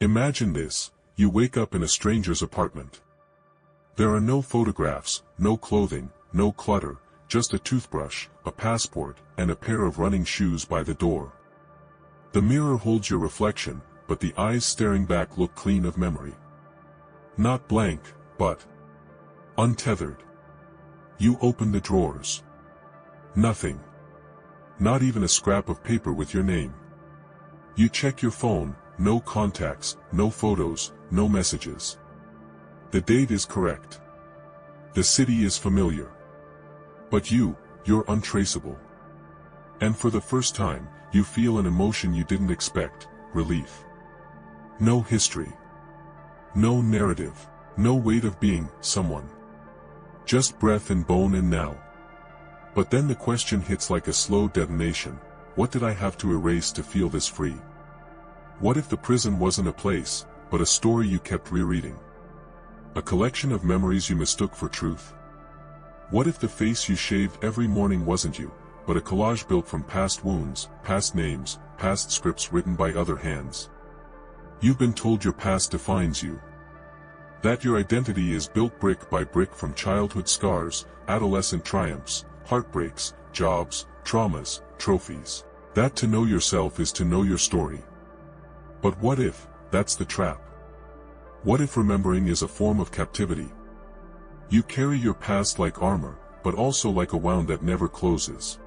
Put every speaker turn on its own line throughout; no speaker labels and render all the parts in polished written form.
Imagine this: you wake up in a stranger's apartment. There are no photographs, no clothing, no clutter, just a toothbrush, a passport, and a pair of running shoes by the door. The mirror holds your reflection, but the eyes staring back look clean of memory. Not blank, but untethered. You open the drawers. Nothing. Not even a scrap of paper with your name. You check your phone, no contacts, no photos, no messages. The date is correct. The city is familiar. But you're untraceable. And for the first time, you feel an emotion you didn't expect: relief. No history. No narrative. No weight of being someone. Just breath and bone and now. But then the question hits like a slow detonation: what did I have to erase to feel this free? What if the prison wasn't a place, but a story you kept rereading? A collection of memories you mistook for truth? What if the face you shaved every morning wasn't you, but a collage built from past wounds, past names, past scripts written by other hands? You've been told your past defines you. That your identity is built brick by brick from childhood scars, adolescent triumphs, heartbreaks, jobs, traumas, trophies. That to know yourself is to know your story. But what if that's the trap? What if remembering is a form of captivity? You carry your past like armor, but also like a wound that never closes.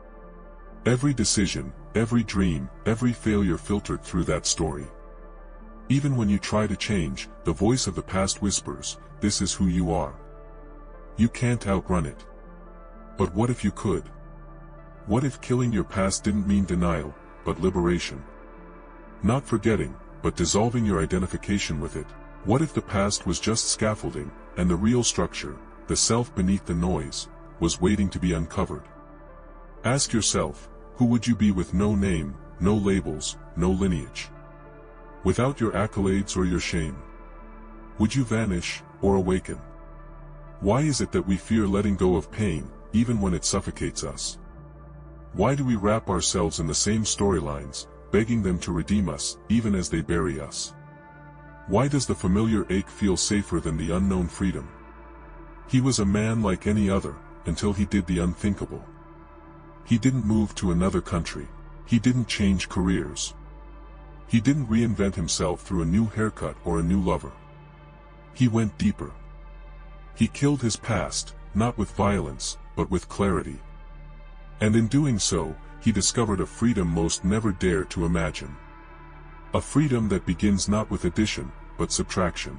Every decision, every dream, every failure filtered through that story. Even when you try to change, the voice of the past whispers, "This is who you are." You can't outrun it. But what if you could? What if killing your past didn't mean denial, but liberation? Not forgetting, but dissolving your identification with it. What if the past was just scaffolding, and the real structure, the self beneath the noise, was waiting to be uncovered? Ask yourself, who would you be with no name, no labels, no lineage? Without your accolades or your shame? Would you vanish, or awaken? Why is it that we fear letting go of pain, even when it suffocates us? Why do we wrap ourselves in the same storylines, begging them to redeem us, even as they bury us? Why does the familiar ache feel safer than the unknown freedom? He was a man like any other, until he did the unthinkable. He didn't move to another country. He didn't change careers. He didn't reinvent himself through a new haircut or a new lover. He went deeper. He killed his past, not with violence, but with clarity. And in doing so, he discovered a freedom most never dared to imagine. A freedom that begins not with addition, but subtraction.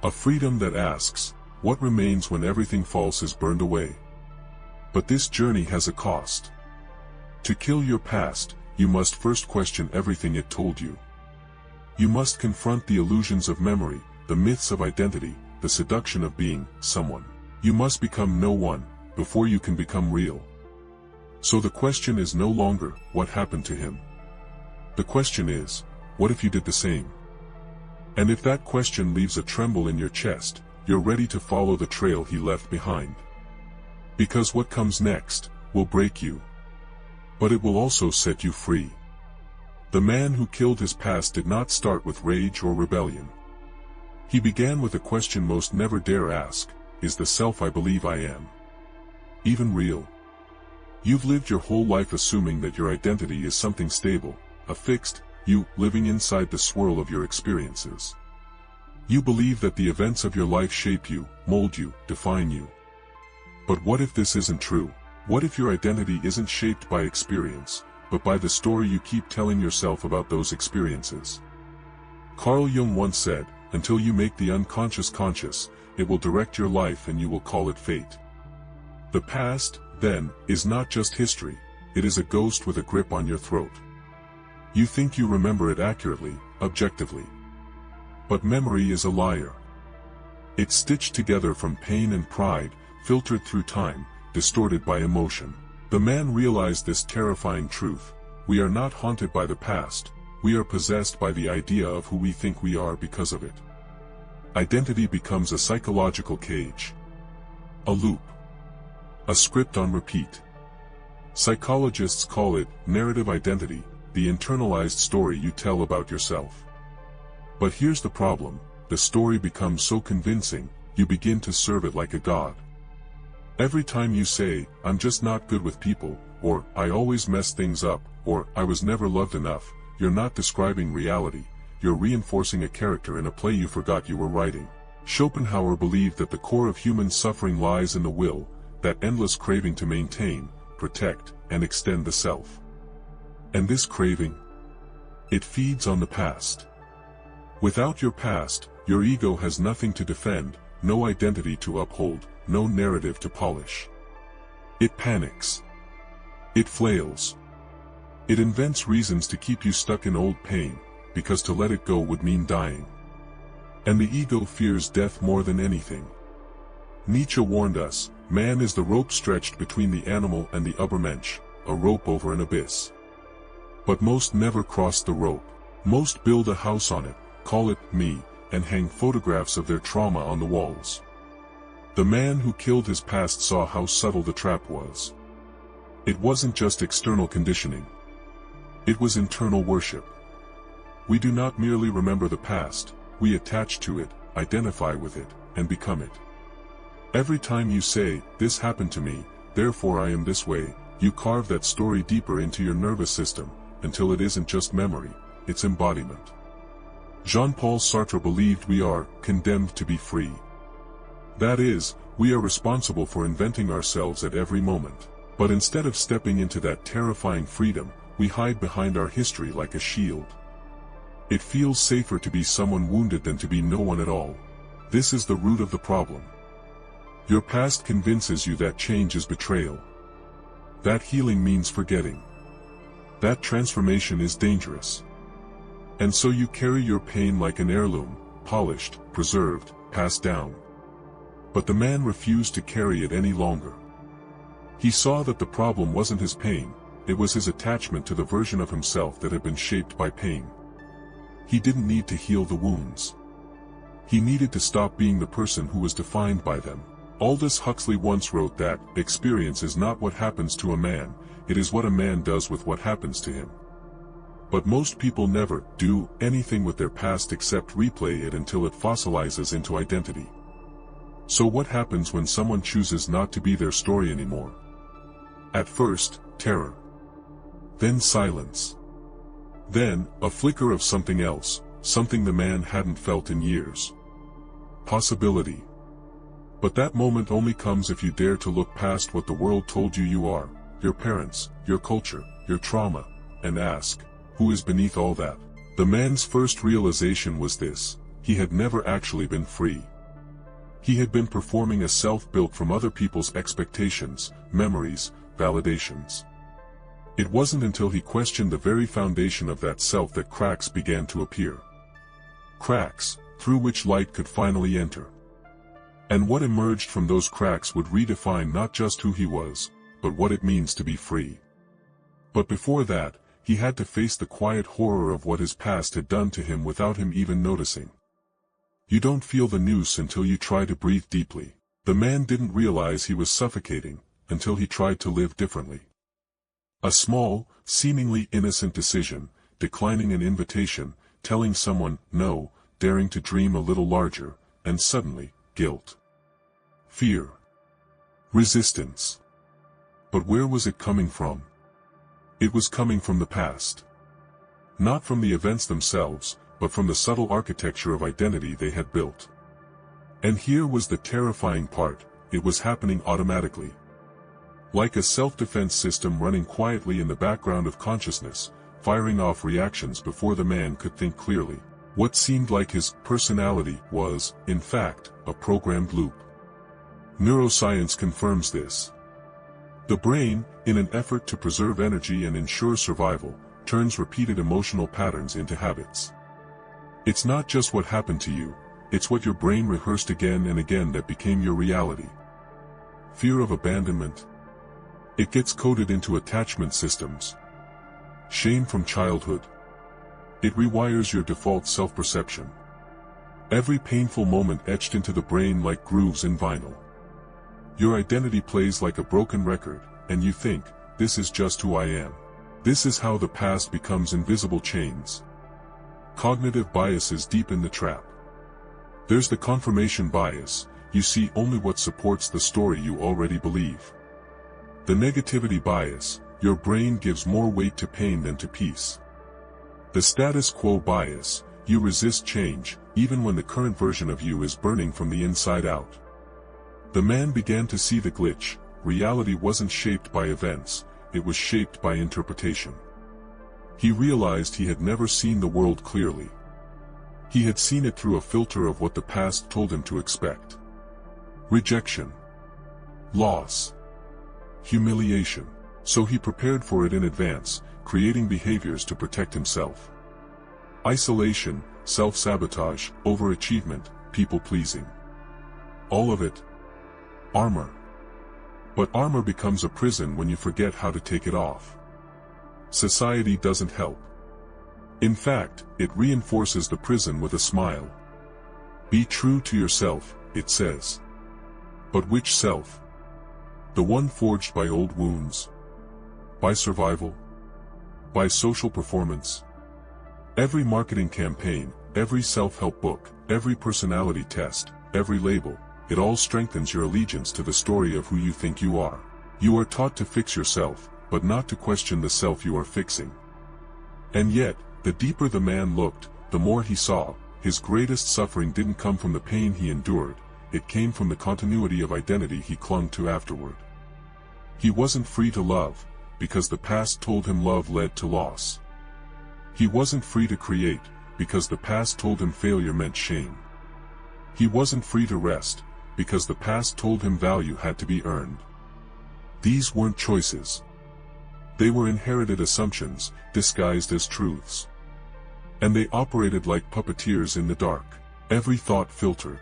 A freedom that asks, what remains when everything false is burned away? But this journey has a cost. To kill your past, you must first question everything it told you. You must confront the illusions of memory, the myths of identity, the seduction of being someone. You must become no one, before you can become real. So the question is no longer, what happened to him? The question is, what if you did the same? And if that question leaves a tremble in your chest, you're ready to follow the trail he left behind. Because what comes next will break you. But it will also set you free. The man who killed his past did not start with rage or rebellion. He began with a question most never dare ask: is the self I believe I am even real? You've lived your whole life assuming that your identity is something stable, a fixed you, living inside the swirl of your experiences. You believe that the events of your life shape you, mold you, define you. But what if this isn't true? What if your identity isn't shaped by experience, but by the story you keep telling yourself about those experiences? Carl Jung once said, until you make the unconscious conscious, it will direct your life and you will call it fate. The past, then, is not just history, it is a ghost with a grip on your throat. You think you remember it accurately, objectively. But memory is a liar. It's stitched together from pain and pride, filtered through time, distorted by emotion. The man realized this terrifying truth: we are not haunted by the past, we are possessed by the idea of who we think we are because of it. Identity becomes a psychological cage. A loop. A script on repeat. Psychologists call it narrative identity, the internalized story you tell about yourself. But here's the problem, the story becomes so convincing, you begin to serve it like a god. Every time you say, I'm just not good with people, or I always mess things up, or I was never loved enough, you're not describing reality, you're reinforcing a character in a play you forgot you were writing. Schopenhauer believed that the core of human suffering lies in the will, that endless craving to maintain, protect, and extend the self. And this craving? It feeds on the past. Without your past, your ego has nothing to defend, no identity to uphold, no narrative to polish. It panics. It flails. It invents reasons to keep you stuck in old pain, because to let it go would mean dying. And the ego fears death more than anything. Nietzsche warned us, man is the rope stretched between the animal and the Übermensch, a rope over an abyss. But most never cross the rope. Most build a house on it, call it me, and hang photographs of their trauma on the walls. The man who killed his past saw how subtle the trap was. It wasn't just external conditioning. It was internal worship. We do not merely remember the past, we attach to it, identify with it, and become it. Every time you say, this happened to me, therefore I am this way, you carve that story deeper into your nervous system, until it isn't just memory, it's embodiment. Jean-Paul Sartre believed we are condemned to be free. That is, we are responsible for inventing ourselves at every moment. But instead of stepping into that terrifying freedom, we hide behind our history like a shield. It feels safer to be someone wounded than to be no one at all. This is the root of the problem. Your past convinces you that change is betrayal. That healing means forgetting. That transformation is dangerous. And so you carry your pain like an heirloom, polished, preserved, passed down. But the man refused to carry it any longer. He saw that the problem wasn't his pain, it was his attachment to the version of himself that had been shaped by pain. He didn't need to heal the wounds. He needed to stop being the person who was defined by them. Aldous Huxley once wrote that, experience is not what happens to a man, it is what a man does with what happens to him. But most people never do anything with their past except replay it until it fossilizes into identity. So what happens when someone chooses not to be their story anymore? At first, terror. Then silence. Then, a flicker of something else, something the man hadn't felt in years. Possibility. But that moment only comes if you dare to look past what the world told you you are, your parents, your culture, your trauma, and ask, who is beneath all that? The man's first realization was this: he had never actually been free. He had been performing a self built from other people's expectations, memories, validations. It wasn't until he questioned the very foundation of that self that cracks began to appear. Cracks, through which light could finally enter. And what emerged from those cracks would redefine not just who he was, but what it means to be free. But before that, he had to face the quiet horror of what his past had done to him without him even noticing. You don't feel the noose until you try to breathe deeply. The man didn't realize he was suffocating, until he tried to live differently. A small, seemingly innocent decision, declining an invitation, telling someone no, daring to dream a little larger, and suddenly, guilt. Fear. Resistance. But where was it coming from? It was coming from the past. Not from the events themselves, but from the subtle architecture of identity they had built. And here was the terrifying part, it was happening automatically. Like a self-defense system running quietly in the background of consciousness, firing off reactions before the man could think clearly. What seemed like his personality was, in fact, a programmed loop. Neuroscience confirms this. The brain, in an effort to preserve energy and ensure survival, turns repeated emotional patterns into habits. It's not just what happened to you, it's what your brain rehearsed again and again that became your reality. Fear of abandonment. It gets coded into attachment systems. Shame from childhood. It rewires your default self-perception. Every painful moment etched into the brain like grooves in vinyl. Your identity plays like a broken record, and you think, this is just who I am. This is how the past becomes invisible chains. Cognitive biases deepen the trap. There's the confirmation bias. You see only what supports the story you already believe. The negativity bias. Your brain gives more weight to pain than to peace. The status quo bias. You resist change, even when the current version of you is burning from the inside out. The man began to see the glitch. Reality wasn't shaped by events, it was shaped by interpretation. He realized he had never seen the world clearly. He had seen it through a filter of what the past told him to expect. Rejection. Loss. Humiliation. So he prepared for it in advance, creating behaviors to protect himself. Isolation, self-sabotage, overachievement, people-pleasing. All of it. Armor. But armor becomes a prison when you forget how to take it off. Society doesn't help. In fact, it reinforces the prison with a smile. Be true to yourself, it says. But which self? The one forged by old wounds? By survival? By social performance? Every marketing campaign, every self-help book, every personality test, every label, it all strengthens your allegiance to the story of who you think you are. You are taught to fix yourself, but not to question the self you are fixing. And yet, the deeper the man looked, the more he saw, his greatest suffering didn't come from the pain he endured, it came from the continuity of identity he clung to afterward. He wasn't free to love, because the past told him love led to loss. He wasn't free to create, because the past told him failure meant shame. He wasn't free to rest, because the past told him value had to be earned. These weren't choices. They were inherited assumptions, disguised as truths. And they operated like puppeteers in the dark, every thought filtered.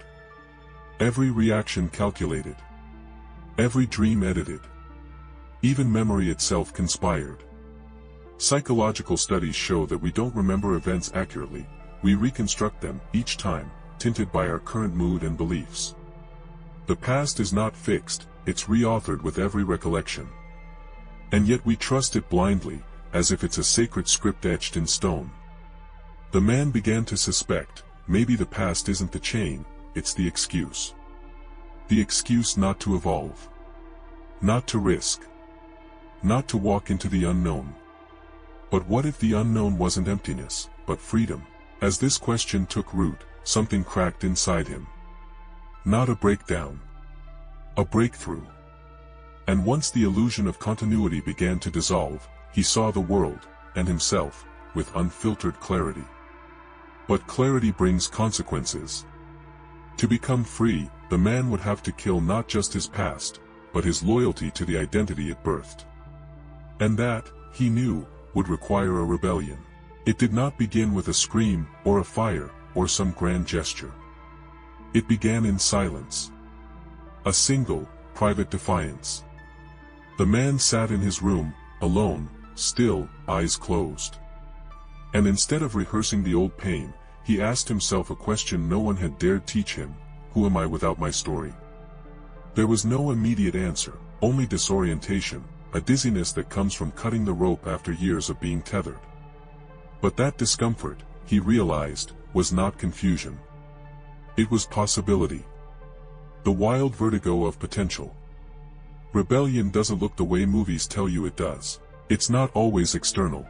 Every reaction calculated. Every dream edited. Even memory itself conspired. Psychological studies show that we don't remember events accurately, we reconstruct them, each time, tinted by our current mood and beliefs. The past is not fixed, it's reauthored with every recollection. And yet we trust it blindly, as if it's a sacred script etched in stone. The man began to suspect, maybe the past isn't the chain, it's the excuse. The excuse not to evolve. Not to risk. Not to walk into the unknown. But what if the unknown wasn't emptiness, but freedom? As this question took root, something cracked inside him. Not a breakdown. A breakthrough. And once the illusion of continuity began to dissolve, he saw the world, and himself, with unfiltered clarity. But clarity brings consequences. To become free, the man would have to kill not just his past, but his loyalty to the identity it birthed. And that, he knew, would require a rebellion. It did not begin with a scream, or a fire, or some grand gesture. It began in silence. A single, private defiance. The man sat in his room, alone, still, eyes closed. And instead of rehearsing the old pain, he asked himself a question no one had dared teach him: who am I without my story? There was no immediate answer, only disorientation, a dizziness that comes from cutting the rope after years of being tethered. But that discomfort, he realized, was not confusion. It was possibility. The wild vertigo of potential. Rebellion doesn't look the way movies tell you it does. It's not always external.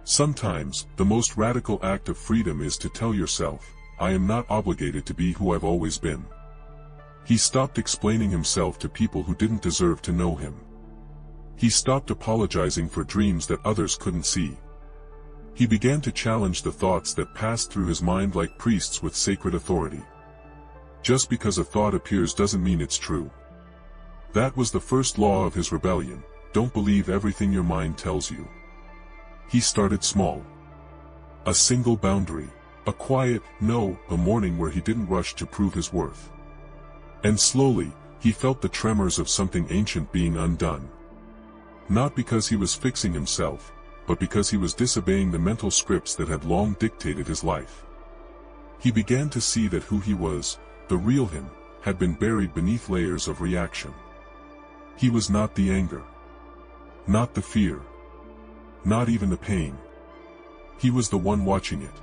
Sometimes, the most radical act of freedom is to tell yourself, I am not obligated to be who I've always been. He stopped explaining himself to people who didn't deserve to know him. He stopped apologizing for dreams that others couldn't see. He began to challenge the thoughts that passed through his mind like priests with sacred authority. Just because a thought appears doesn't mean it's true. That was the first law of his rebellion: don't believe everything your mind tells you. He started small. A single boundary. A quiet no, a morning where he didn't rush to prove his worth. And slowly, he felt the tremors of something ancient being undone. Not because he was fixing himself, but because he was disobeying the mental scripts that had long dictated his life. He began to see that who he was, the real him, had been buried beneath layers of reaction. He was not the anger. Not the fear. Not even the pain. He was the one watching it.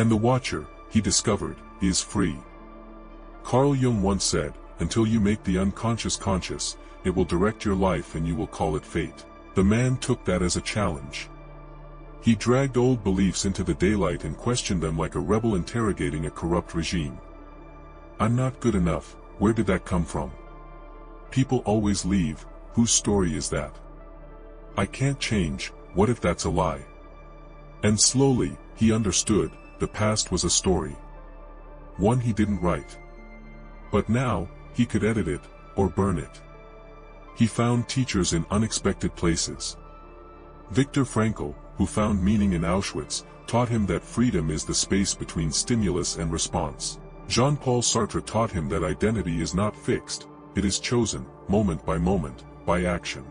And the watcher, he discovered, is free. Carl Jung once said, "Until you make the unconscious conscious, it will direct your life and you will call it fate." The man took that as a challenge. He dragged old beliefs into the daylight and questioned them like a rebel interrogating a corrupt regime. I'm not good enough, where did that come from? People always leave, whose story is that? I can't change, what if that's a lie? And slowly, he understood, the past was a story. One he didn't write. But now, he could edit it, or burn it. He found teachers in unexpected places. Viktor Frankl, who found meaning in Auschwitz, taught him that freedom is the space between stimulus and response. Jean-Paul Sartre taught him that identity is not fixed, it is chosen, moment, by action.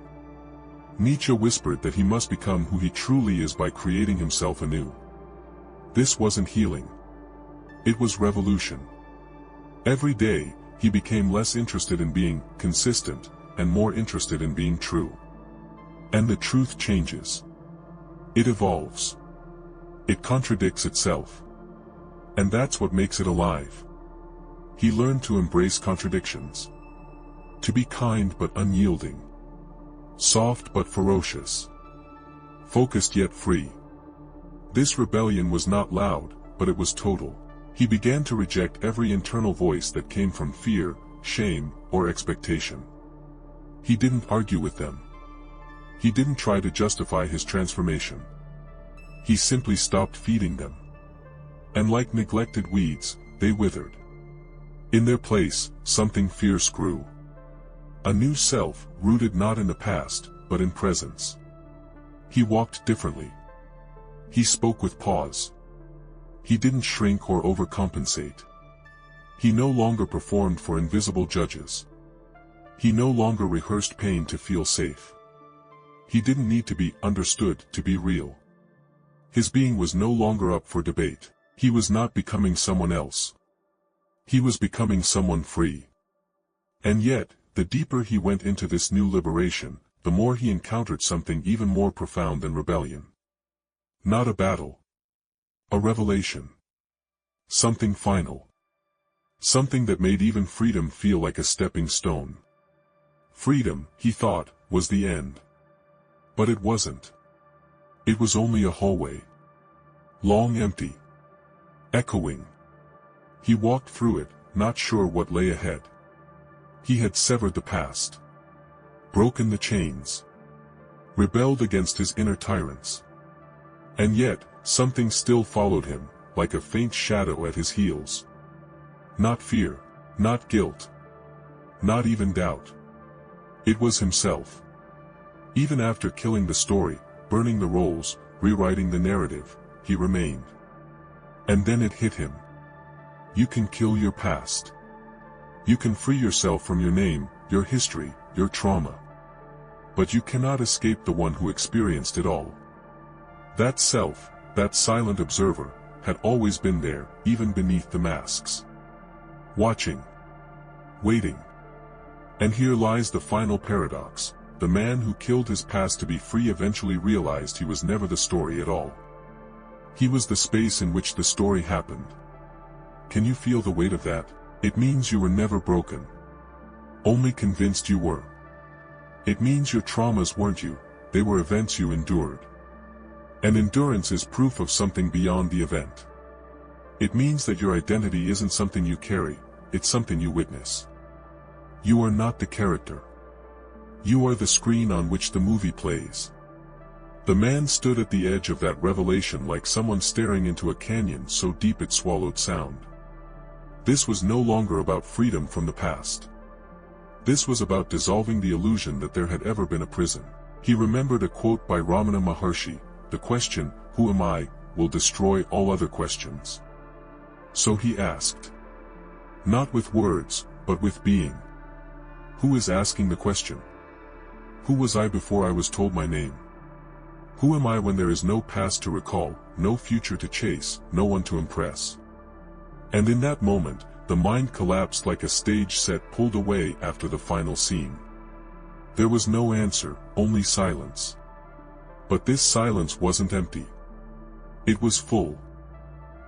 Nietzsche whispered that he must become who he truly is by creating himself anew. This wasn't healing. It was revolution. Every day, he became less interested in being consistent, and more interested in being true. And the truth changes. It evolves. It contradicts itself. And that's what makes it alive. He learned to embrace contradictions. To be kind but unyielding. Soft but ferocious. Focused yet free. This rebellion was not loud, but it was total. He began to reject every internal voice that came from fear, shame, or expectation. He didn't argue with them. He didn't try to justify his transformation. He simply stopped feeding them. And like neglected weeds, they withered. In their place, something fierce grew. A new self, rooted not in the past, but in presence. He walked differently. He spoke with pause. He didn't shrink or overcompensate. He no longer performed for invisible judges. He no longer rehearsed pain to feel safe. He didn't need to be understood to be real. His being was no longer up for debate. He was not becoming someone else. He was becoming someone free. And yet, the deeper he went into this new liberation, the more he encountered something even more profound than rebellion. Not a battle. A revelation. Something final. Something that made even freedom feel like a stepping stone. Freedom, he thought, was the end. But it wasn't. It was only a hallway. Long, empty. Echoing. He walked through it, not sure what lay ahead. He had severed the past. Broken the chains. Rebelled against his inner tyrants. And yet, something still followed him, like a faint shadow at his heels. Not fear, not guilt. Not even doubt. It was himself. Even after killing the story, burning the roles, rewriting the narrative, he remained. And then it hit him. You can kill your past. You can free yourself from your name, your history, your trauma. But you cannot escape the one who experienced it all. That self, that silent observer, had always been there, even beneath the masks. Watching. Waiting. And here lies the final paradox. The man who killed his past to be free eventually realized he was never the story at all. He was the space in which the story happened. Can you feel the weight of that? It means you were never broken. Only convinced you were. It means your traumas weren't you, they were events you endured. And endurance is proof of something beyond the event. It means that your identity isn't something you carry, it's something you witness. You are not the character. You are the screen on which the movie plays. The man stood at the edge of that revelation like someone staring into a canyon so deep it swallowed sound. This was no longer about freedom from the past. This was about dissolving the illusion that there had ever been a prison. He remembered a quote by Ramana Maharshi, "The question, who am I, will destroy all other questions." So he asked. Not with words, but with being. Who is asking the question? Who was I before I was told my name? Who am I when there is no past to recall, no future to chase, no one to impress? And in that moment, the mind collapsed like a stage set pulled away after the final scene. There was no answer, only silence. But this silence wasn't empty. It was full.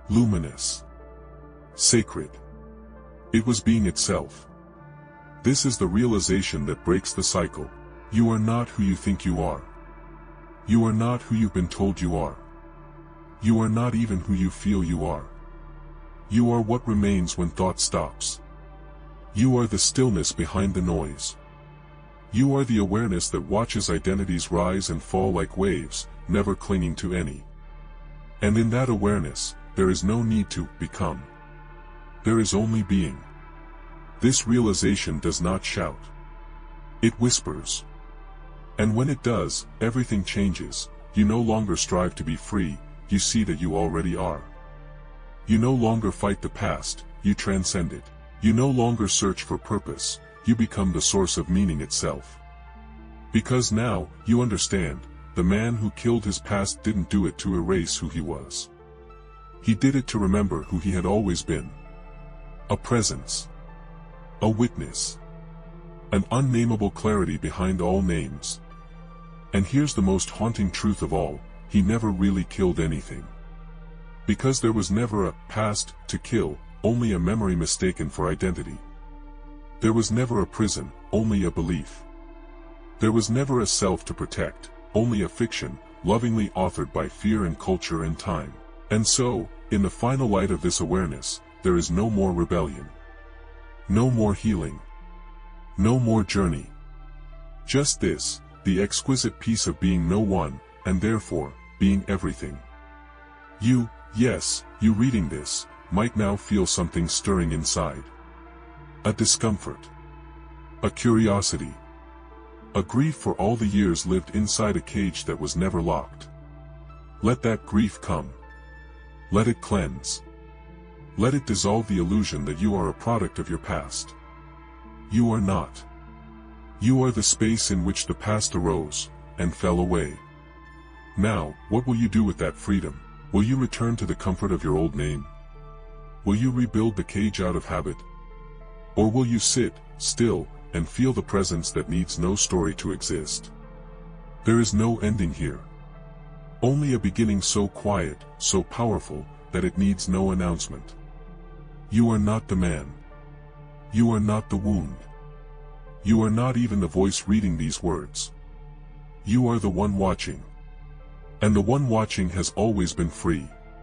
luminous, sacred. It was being itself. This is the realization that breaks the cycle. You are not who you think you are. You are not who you've been told you are. You are not even who you feel you are. You are what remains when thought stops. You are the stillness behind the noise. You are the awareness that watches identities rise and fall like waves, never clinging to any. And in that awareness, there is no need to become. There is only being. This realization does not shout. It whispers. And when it does, everything changes. You no longer strive to be free, you see that you already are. You no longer fight the past, you transcend it. You no longer search for purpose, you become the source of meaning itself. Because now, you understand, the man who killed his past didn't do it to erase who he was. He did it to remember who he had always been. A presence. A witness. An unnameable clarity behind all names. And here's the most haunting truth of all, he never really killed anything. Because there was never a past to kill, only a memory mistaken for identity. There was never a prison, only a belief. There was never a self to protect, only a fiction, lovingly authored by fear and culture and time. And so, in the final light of this awareness, there is no more rebellion. No more healing. No more journey. Just this, the exquisite peace of being no one, and therefore, being everything. You, yes, you reading this, might now feel something stirring inside. A discomfort. A curiosity. A grief for all the years lived inside a cage that was never locked. Let that grief come. Let it cleanse. Let it dissolve the illusion that you are a product of your past. You are not. You are the space in which the past arose, and fell away. Now, what will you do with that freedom? Will you return to the comfort of your old name? Will you rebuild the cage out of habit? Or will you sit, still, and feel the presence that needs no story to exist? There is no ending here. Only a beginning so quiet, so powerful, that it needs no announcement. You are not the man. You are not the wound. You are not even the voice reading these words. You are the one watching. And the one watching has always been free.